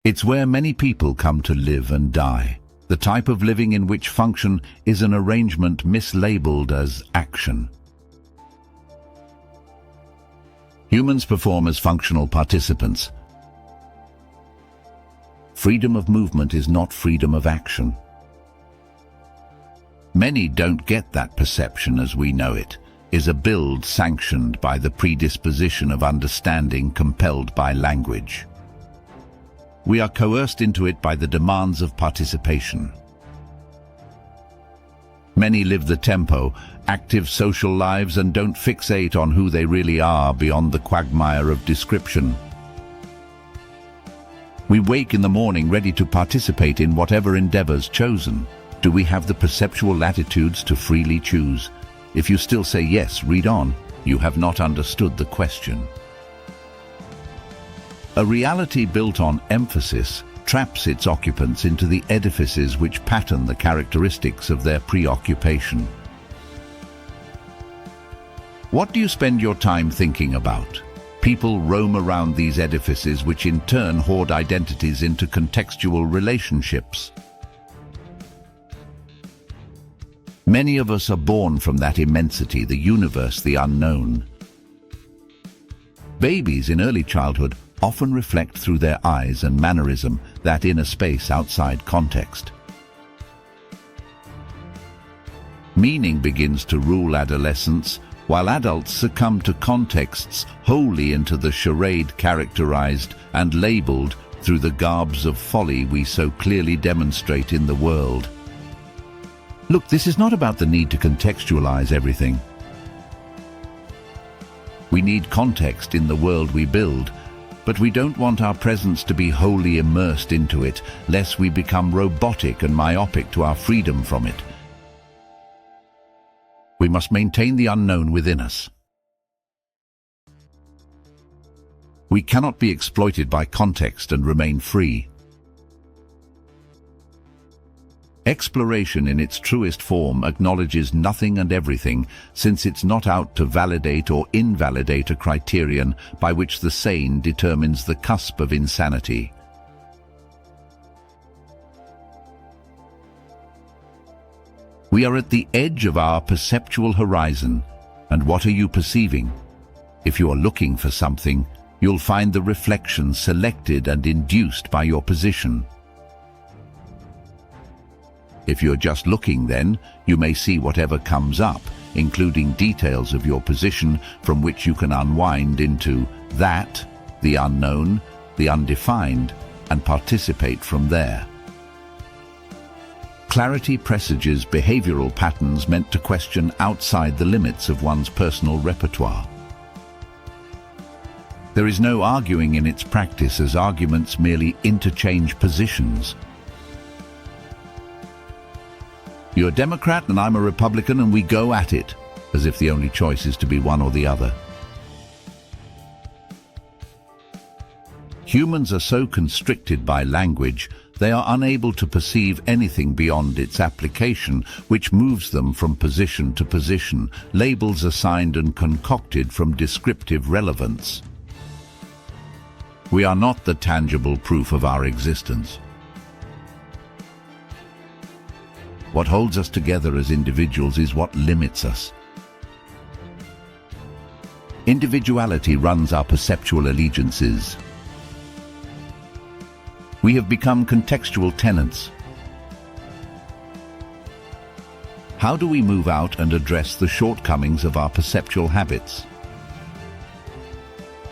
It's where many people come to live and die, the type of living in which function is an arrangement mislabeled as action. Humans perform as functional participants. Freedom of movement is not freedom of action. Many don't get that perception as we know it is a build sanctioned by the predisposition of understanding compelled by language. We are coerced into it by the demands of participation. Many live the tempo, active social lives and don't fixate on who they really are beyond the quagmire of description. We wake in the morning ready to participate in whatever endeavors chosen. Do we have the perceptual latitudes to freely choose? If you still say yes, read on. You have not understood the question. A reality built on emphasis traps its occupants into the edifices which pattern the characteristics of their preoccupation. What do you spend your time thinking about? People roam around these edifices which in turn hoard identities into contextual relationships. Many of us are born from that immensity, the universe, the unknown. Babies in early childhood often reflect through their eyes and mannerism that inner space outside context. Meaning begins to rule adolescence, while adults succumb to contexts wholly into the charade characterized and labeled through the garbs of folly we so clearly demonstrate in the world. Look, this is not about the need to contextualize everything. We need context in the world we build, but we don't want our presence to be wholly immersed into it, lest we become robotic and myopic to our freedom from it. We must maintain the unknown within us. We cannot be exploited by context and remain free. Exploration in its truest form acknowledges nothing and everything, since it's not out to validate or invalidate a criterion by which the sane determines the cusp of insanity. We are at the edge of our perceptual horizon, and what are you perceiving? If you are looking for something, you'll find the reflection selected and induced by your position. If you're just looking, then you may see whatever comes up, including details of your position from which you can unwind into that, the unknown, the undefined, and participate from there. Clarity presages behavioral patterns meant to question outside the limits of one's personal repertoire. There is no arguing in its practice, as arguments merely interchange positions. You're a Democrat and I'm a Republican, and we go at it, as if the only choice is to be one or the other. Humans are so constricted by language, they are unable to perceive anything beyond its application, which moves them from position to position, labels assigned and concocted from descriptive relevance. We are not the tangible proof of our existence. What holds us together as individuals is what limits us. Individuality runs our perceptual allegiances. We have become contextual tenants. How do we move out and address the shortcomings of our perceptual habits?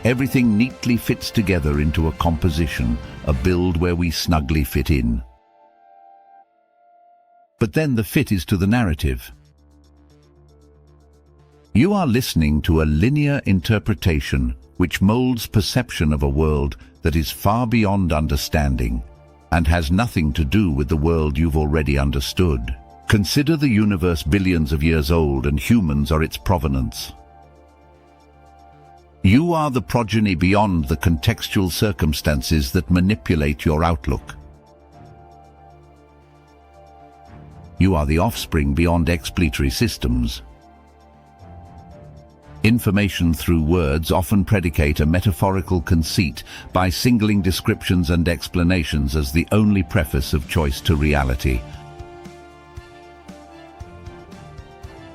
Everything neatly fits together into a composition, a build where we snugly fit in. But then the fit is to the narrative. You are listening to a linear interpretation which molds perception of a world that is far beyond understanding and has nothing to do with the world you've already understood. Consider the universe billions of years old, and humans are its provenance. You are the progeny beyond the contextual circumstances that manipulate your outlook. You are the offspring beyond exploratory systems. Information through words often predicate a metaphorical conceit by singling descriptions and explanations as the only preface of choice to reality.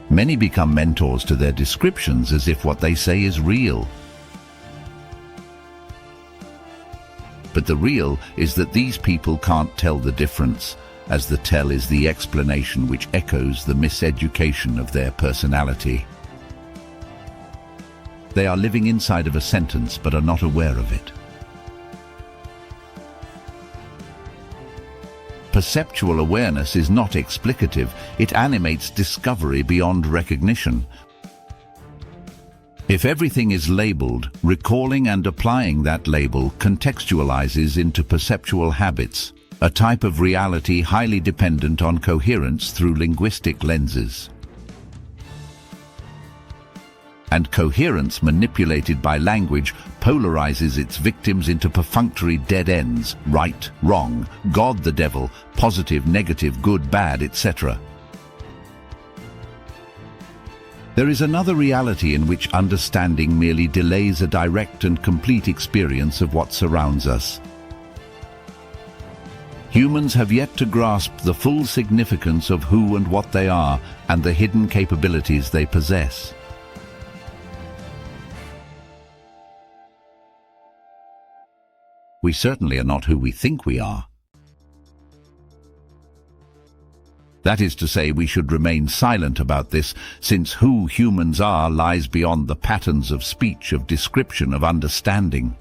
Many become mentors to their descriptions as if what they say is real. But the real is that these people can't tell the difference, as the tell is the explanation which echoes the miseducation of their personality. They are living inside of a sentence but are not aware of it. Perceptual awareness is not explicative, it animates discovery beyond recognition. If everything is labeled, recalling and applying that label contextualizes into perceptual habits, a type of reality highly dependent on coherence through linguistic lenses. And coherence manipulated by language polarizes its victims into perfunctory dead ends, right, wrong, God, the devil, positive, negative, good, bad, etc. There is another reality in which understanding merely delays a direct and complete experience of what surrounds us. Humans have yet to grasp the full significance of who and what they are and the hidden capabilities they possess. We certainly are not who we think we are. That is to say, we should remain silent about this, since who humans are lies beyond the patterns of speech, of description, of understanding.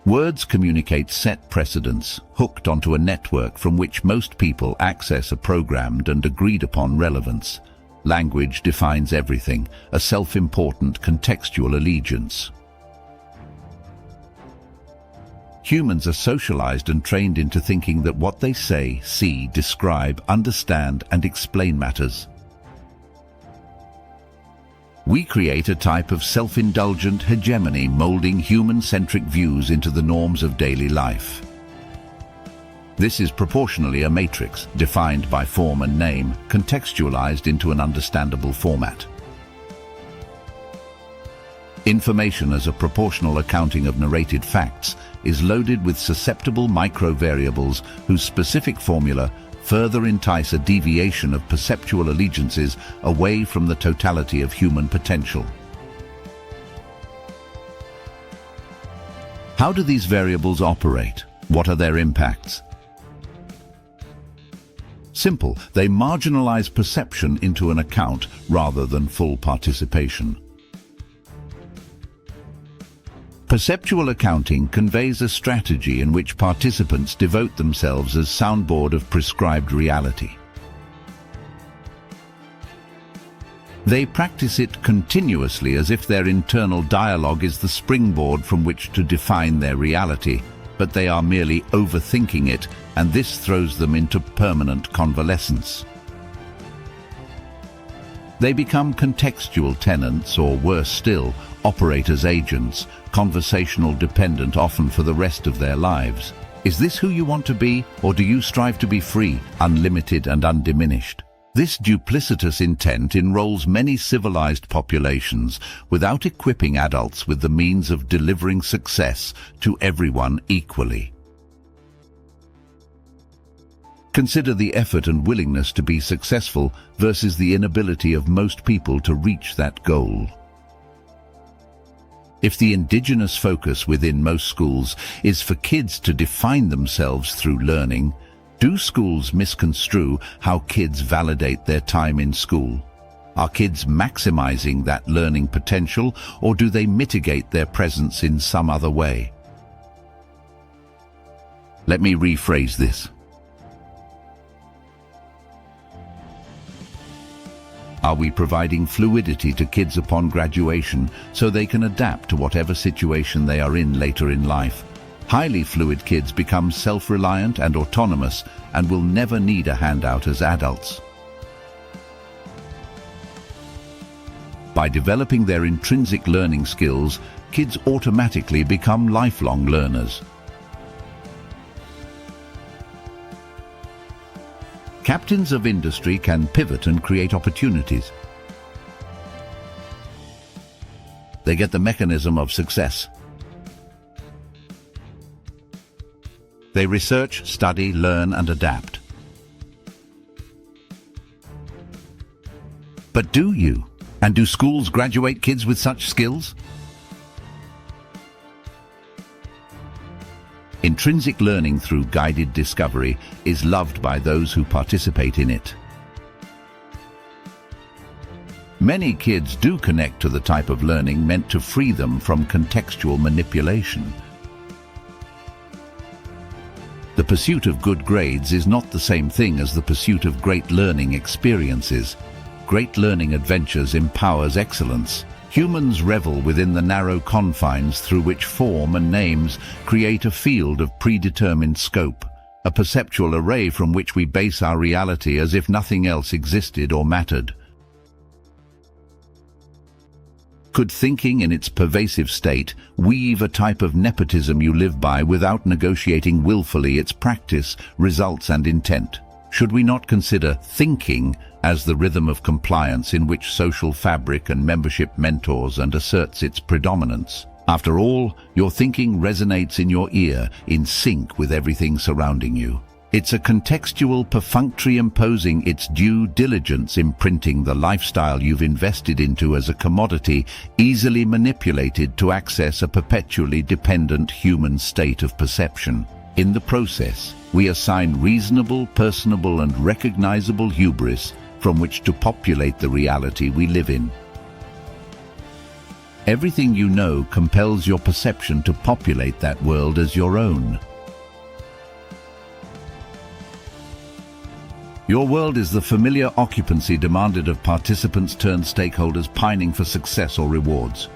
Words communicate set precedents, hooked onto a network from which most people access a programmed and agreed-upon relevance. Language defines everything, a self-important contextual allegiance. Humans are socialized and trained into thinking that what they say, see, describe, understand, and explain matters. We create a type of self-indulgent hegemony, molding human-centric views into the norms of daily life. This is proportionally a matrix, defined by form and name, contextualized into an understandable format. Information as a proportional accounting of narrated facts is loaded with susceptible micro-variables whose specific formula further entice a deviation of perceptual allegiances away from the totality of human potential. How do these variables operate? What are their impacts? Simple, they marginalize perception into an account rather than full participation. Perceptual accounting conveys a strategy in which participants devote themselves as soundboard of prescribed reality. They practice it continuously as if their internal dialogue is the springboard from which to define their reality, but they are merely overthinking it, and this throws them into permanent convalescence. They become contextual tenants, or worse still, operators' agents, conversational dependent often for the rest of their lives. Is this who you want to be, or do you strive to be free, unlimited and undiminished? This duplicitous intent enrolls many civilized populations without equipping adults with the means of delivering success to everyone equally. Consider the effort and willingness to be successful versus the inability of most people to reach that goal. If the indigenous focus within most schools is for kids to define themselves through learning, do schools misconstrue how kids validate their time in school? Are kids maximizing that learning potential, or do they mitigate their presence in some other way? Let me rephrase this. Are we providing fluidity to kids upon graduation so they can adapt to whatever situation they are in later in life? Highly fluid kids become self-reliant and autonomous and will never need a handout as adults. By developing their intrinsic learning skills, kids automatically become lifelong learners. Captains of industry can pivot and create opportunities. They get the mechanism of success. They research, study, learn, and adapt. But do you? And do schools graduate kids with such skills? Intrinsic learning through guided discovery is loved by those who participate in it. Many kids do connect to the type of learning meant to free them from contextual manipulation. The pursuit of good grades is not the same thing as the pursuit of great learning experiences. Great learning adventures empowers excellence. Humans revel within the narrow confines through which form and names create a field of predetermined scope, a perceptual array from which we base our reality as if nothing else existed or mattered. Could thinking in its pervasive state weave a type of nepotism you live by without negotiating willfully its practice, results, and intent? Should we not consider thinking as the rhythm of compliance in which social fabric and membership mentors and asserts its predominance? After all, your thinking resonates in your ear, in sync with everything surrounding you. It's a contextual perfunctory imposing its due diligence, imprinting the lifestyle you've invested into as a commodity, easily manipulated to access a perpetually dependent human state of perception. In the process, we assign reasonable, personable, and recognizable hubris from which to populate the reality we live in. Everything you know compels your perception to populate that world as your own. Your world is the familiar occupancy demanded of participants turned stakeholders pining for success or rewards.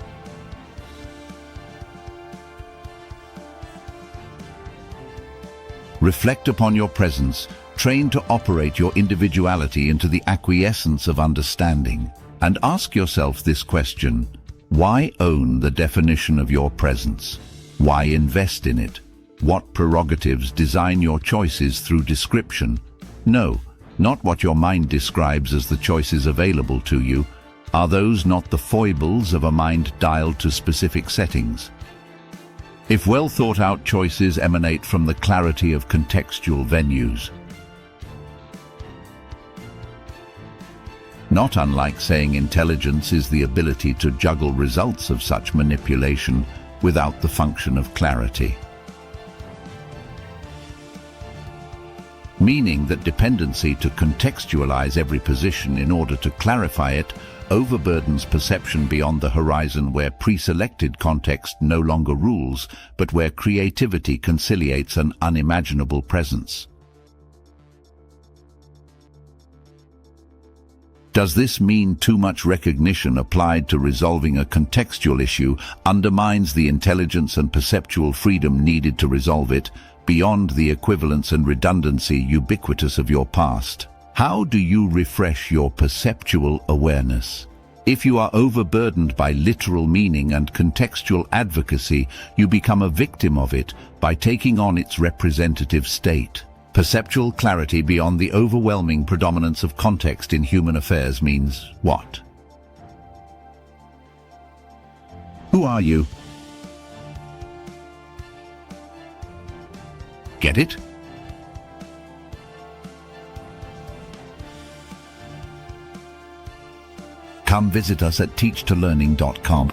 Reflect upon your presence, train to operate your individuality into the acquiescence of understanding, and ask yourself this question: why own the definition of your presence? Why invest in it? What prerogatives design your choices through description? No, not what your mind describes as the choices available to you. Are those not the foibles of a mind dialed to specific settings? If well thought out choices emanate from the clarity of contextual venues. Not unlike saying intelligence is the ability to juggle results of such manipulation without the function of clarity. Meaning that dependency to contextualize every position in order to clarify it overburdens perception beyond the horizon where pre-selected context no longer rules, but where creativity conciliates an unimaginable presence. Does this mean too much recognition applied to resolving a contextual issue undermines the intelligence and perceptual freedom needed to resolve it, beyond the equivalence and redundancy ubiquitous of your past? How do you refresh your perceptual awareness? If you are overburdened by literal meaning and contextual advocacy, you become a victim of it by taking on its representative state. Perceptual clarity beyond the overwhelming predominance of context in human affairs means what? Who are you? Get it? Come visit us at teachtolearning.com.